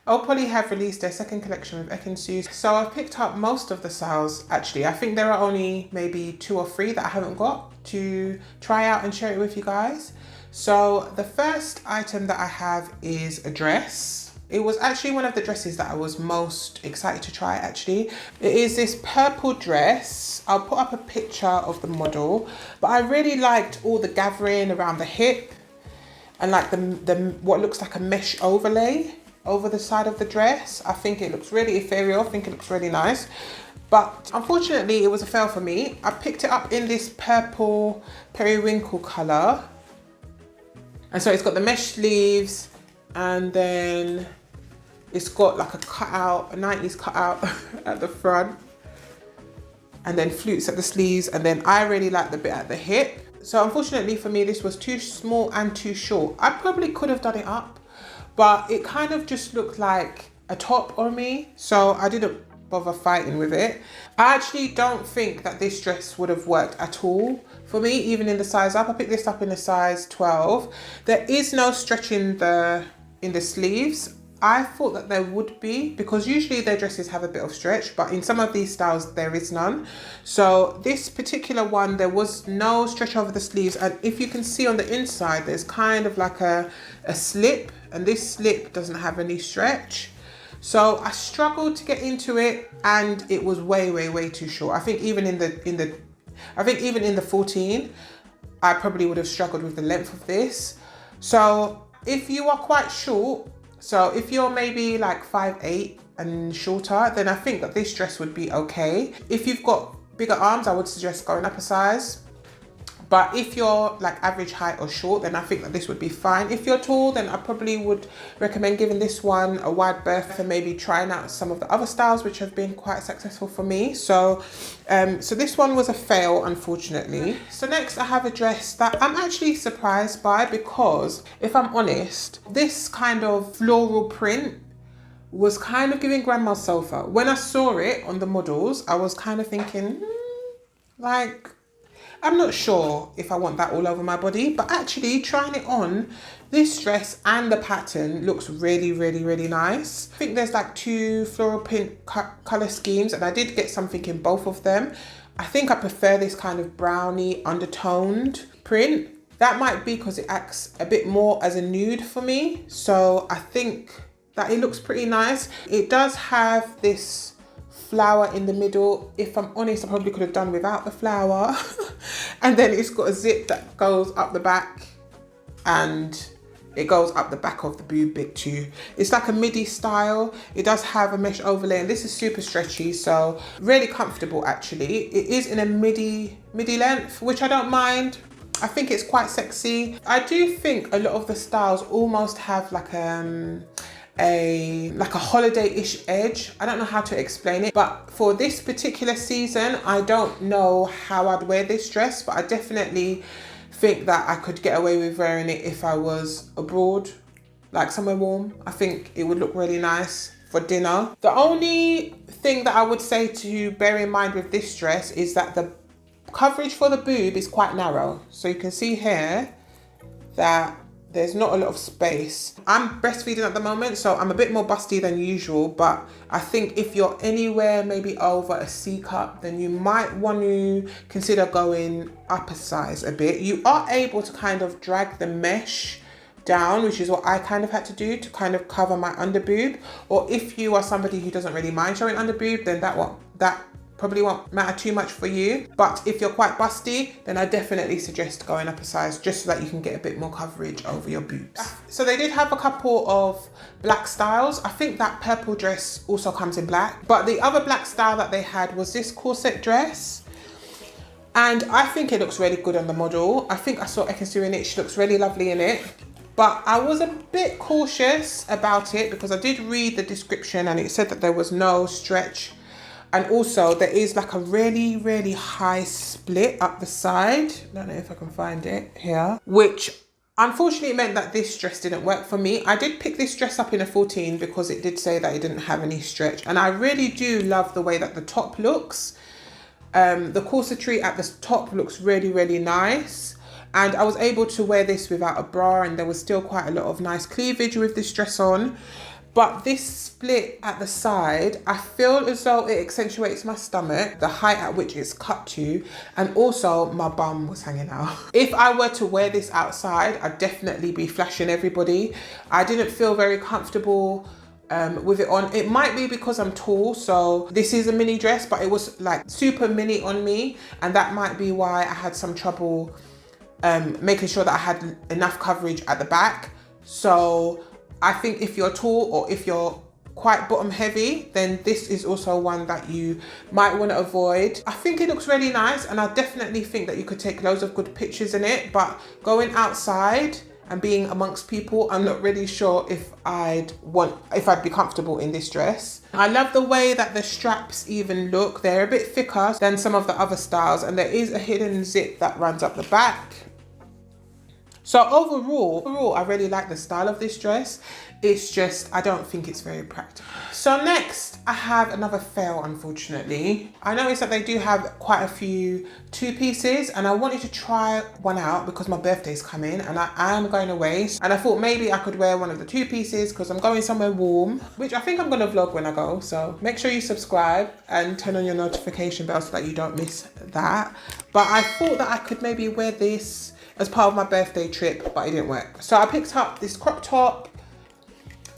Oh Polly have released their second collection with Ekin Su. So I've picked up most of the styles actually. I think there are only maybe 2 or 3 that I haven't got to try out and share it with you guys. So the first item that I have is a dress. It was actually one of the dresses that I was most excited to try actually. It is this purple dress. I'll put up a picture of the model, but I really liked all the gathering around the hip and like the what looks like a mesh overlay over the side of the dress. I think it looks really ethereal. I think it looks really nice. But unfortunately it was a fail for me. I picked it up in this purple periwinkle color. And so it's got the mesh sleeves and then it's got like a cutout, a 90s cutout at the front, and then flutes at the sleeves, and then I really like the bit at the hip. So unfortunately for me, this was too small and too short. I probably could have done it up, but it kind of just looked like a top on me, so I didn't bother fighting with it. I actually don't think that this dress would have worked at all for me, even in the size up. I picked this up in a size 12. There is no stretch in the sleeves. I thought that there would be, because usually their dresses have a bit of stretch, but in some of these styles there is none. So this particular one, there was no stretch over the sleeves, and if you can see on the inside there's kind of like a slip, and this slip doesn't have any stretch. So I struggled to get into it, and it was way too short. I think even in the 14, I probably would have struggled with the length of this. So if you are quite short, so if you're maybe like 5'8" and shorter, then I think that this dress would be okay. If you've got bigger arms, I would suggest going up a size. But if you're like average height or short, then I think that this would be fine. If you're tall, then I probably would recommend giving this one a wide berth and maybe trying out some of the other styles, which have been quite successful for me. So, so this one was a fail, unfortunately. So next I have a dress that I'm actually surprised by, because if I'm honest, this kind of floral print was kind of giving grandma's sofa. When I saw it on the models, I was kind of thinking, like, I'm not sure if I want that all over my body, but actually trying it on, this dress and the pattern looks really nice. I think there's like 2 floral print color schemes, and I did get something in both of them. I think I prefer this kind of browny undertoned print. That might be because it acts a bit more as a nude for me. So I think that it looks pretty nice. It does have this flower in the middle. If I'm honest, I probably could have done without the flower. And then it's got a zip that goes up the back, and it goes up the back of the boob bit too. It's like a midi style. It does have a mesh overlay, and this is super stretchy, so really comfortable actually. It is in a midi length, which I don't mind. I think it's quite sexy. I do think a lot of the styles almost have like a holiday-ish edge. I don't know how to explain it, but for this particular season, I don't know how I'd wear this dress, but I definitely think that I could get away with wearing it if I was abroad, like somewhere warm. I think it would look really nice for dinner. The only thing that I would say to bear in mind with this dress is that the coverage for the boob is quite narrow. So you can see here that there's not a lot of space. I'm breastfeeding at the moment, so I'm a bit more busty than usual, but I think if you're anywhere maybe over a C cup, then you might want to consider going up a size a bit. You are able to kind of drag the mesh down, which is what I kind of had to do to kind of cover my underboob. Or if you are somebody who doesn't really mind showing underboob, then that probably won't matter too much for you. But if you're quite busty, then I definitely suggest going up a size, just so that you can get a bit more coverage over your boobs. So they did have a couple of black styles. I think that purple dress also comes in black, but the other black style that they had was this corset dress. And I think it looks really good on the model. I think I saw Ekin Su in it. She looks really lovely in it. But I was a bit cautious about it because I did read the description and it said that there was no stretch. And also there is like a really high split up the side. I don't know if I can find it here, which unfortunately meant that this dress didn't work for me. I did pick this dress up in a 14 because it did say that it didn't have any stretch. And I really do love the way that the top looks. The corsetry at the top looks really nice. And I was able to wear this without a bra, and there was still quite a lot of nice cleavage with this dress on. But this split at the side, I feel as though it accentuates my stomach, the height at which it's cut to, and also my bum was hanging out. If I were to wear this outside, I'd definitely be flashing everybody. I didn't feel very comfortable with it on. It might be because I'm tall, so this is a mini dress, but it was like super mini on me, and that might be why I had some trouble making sure that I had enough coverage at the back. So I think if you're tall or if you're quite bottom heavy, then this is also one that you might want to avoid. I think it looks really nice, and I definitely think that you could take loads of good pictures in it, but going outside and being amongst people, I'm not really sure if I'd be comfortable in this dress. I love the way that the straps even look. They're a bit thicker than some of the other styles, and there is a hidden zip that runs up the back. So overall, I really like the style of this dress. It's just, I don't think it's very practical. So next, I have another fail, unfortunately. I noticed that they do have quite a few two pieces, and I wanted to try one out because my birthday's coming and I am going away. And I thought maybe I could wear one of the two pieces because I'm going somewhere warm, which I think I'm gonna vlog when I go. So make sure you subscribe and turn on your notification bell so that you don't miss that. But I thought that I could maybe wear this as part of my birthday trip, but it didn't work. So I picked up this crop top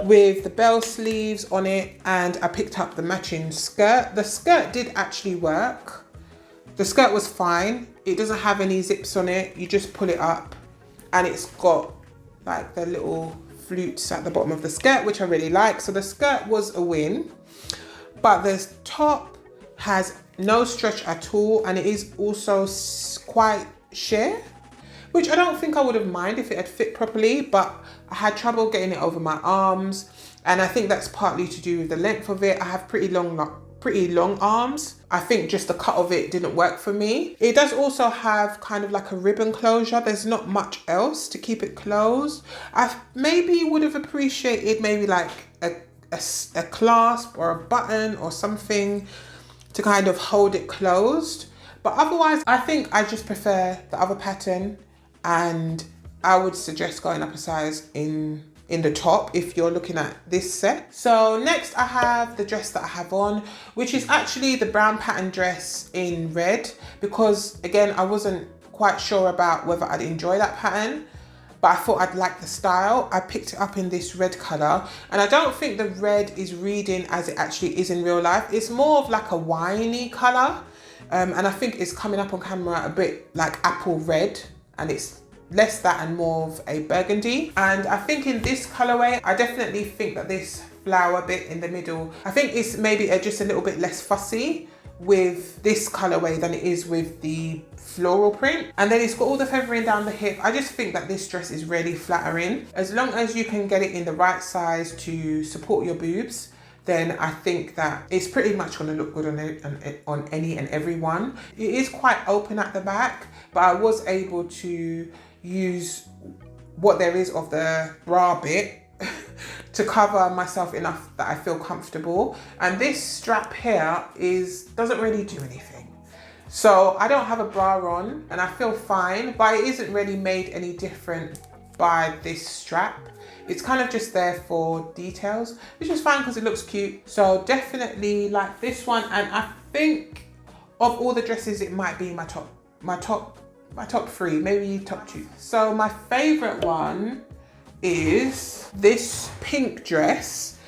with the bell sleeves on it, and I picked up the matching skirt. The skirt did actually work. The skirt was fine. It doesn't have any zips on it. You just pull it up, and it's got like the little flutes at the bottom of the skirt, which I really like. So the skirt was a win, but the top has no stretch at all, and it is also quite sheer, which I don't think I would have minded if it had fit properly, but I had trouble getting it over my arms. And I think that's partly to do with the length of it. I have pretty long arms. I think just the cut of it didn't work for me. It does also have kind of like a ribbon closure. There's not much else to keep it closed. I maybe would have appreciated maybe like a clasp or a button or something to kind of hold it closed. But otherwise, I think I just prefer the other pattern, and I would suggest going up a size in the top if you're looking at this set. So next I have the dress that I have on, which is actually the brown pattern dress in red, because again, I wasn't quite sure about whether I'd enjoy that pattern, but I thought I'd like the style. I picked it up in this red color, and I don't think the red is reading as it actually is in real life. It's more of like a winey color, and I think it's coming up on camera a bit like apple red, and it's less that and more of a burgundy. And I think in this colorway, I definitely think that this flower bit in the middle, I think it's maybe just a little bit less fussy with this colorway than it is with the floral print. And then it's got all the feathering down the hip. I just think that this dress is really flattering. As long as you can get it in the right size to support your boobs, then I think that it's pretty much going to look good on any and every one. It is quite open at the back, but I was able to use what there is of the bra bit to cover myself enough that I feel comfortable. And this strap here doesn't really do anything. So I don't have a bra on and I feel fine, but it isn't really made any different by this strap. It's kind of just there for details, which is fine because it looks cute. So definitely like this one, and I think of all the dresses, it might be my top three, maybe top two. So my favorite one is this pink dress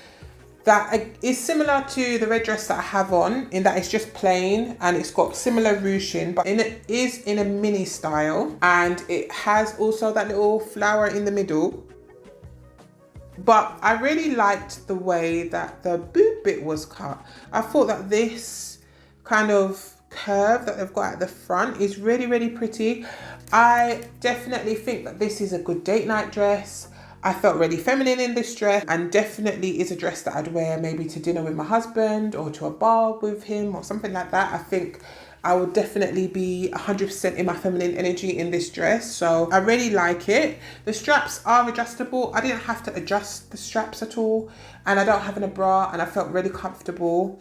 that is similar to the red dress that I have on, in that it's just plain and it's got similar ruching, but it is in a mini style, and it has also that little flower in the middle. But I really liked the way that the boob bit was cut. I thought that this kind of curve that they've got at the front is really, really pretty. I definitely think that this is a good date night dress. I felt really feminine in this dress, and definitely is a dress that I'd wear maybe to dinner with my husband or to a bar with him or something like that. I think I would definitely be 100% in my feminine energy in this dress. So I really like it. The straps are adjustable. I didn't have to adjust the straps at all, and I don't have a bra, and I felt really comfortable.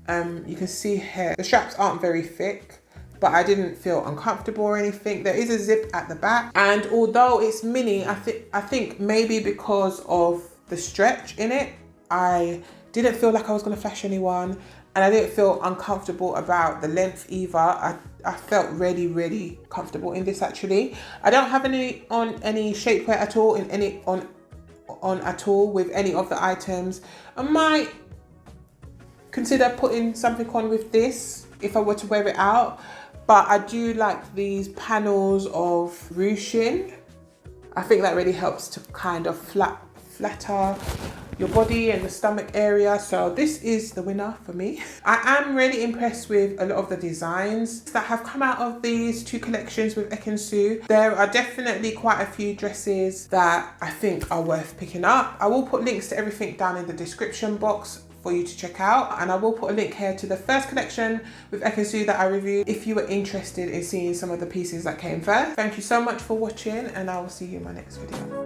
You can see here, the straps aren't very thick, but I didn't feel uncomfortable or anything. There is a zip at the back, and although it's mini, I think maybe because of the stretch in it, I didn't feel like I was going to flash anyone, and I didn't feel uncomfortable about the length either. I felt really, really comfortable in this actually. I don't have any shapewear at all on at all with any of the items. I might consider putting something on with this if I were to wear it out, but I do like these panels of ruching. I think that really helps to kind of flatter your body and the stomach area. So this is the winner for me. I am really impressed with a lot of the designs that have come out of these two collections with Ekin Su. There are definitely quite a few dresses that I think are worth picking up. I will put links to everything down in the description box for you to check out, and I will put a link here to the first collection with Ekin Su that I reviewed if you were interested in seeing some of the pieces that came first. Thank you so much for watching, and I will see you in my next video.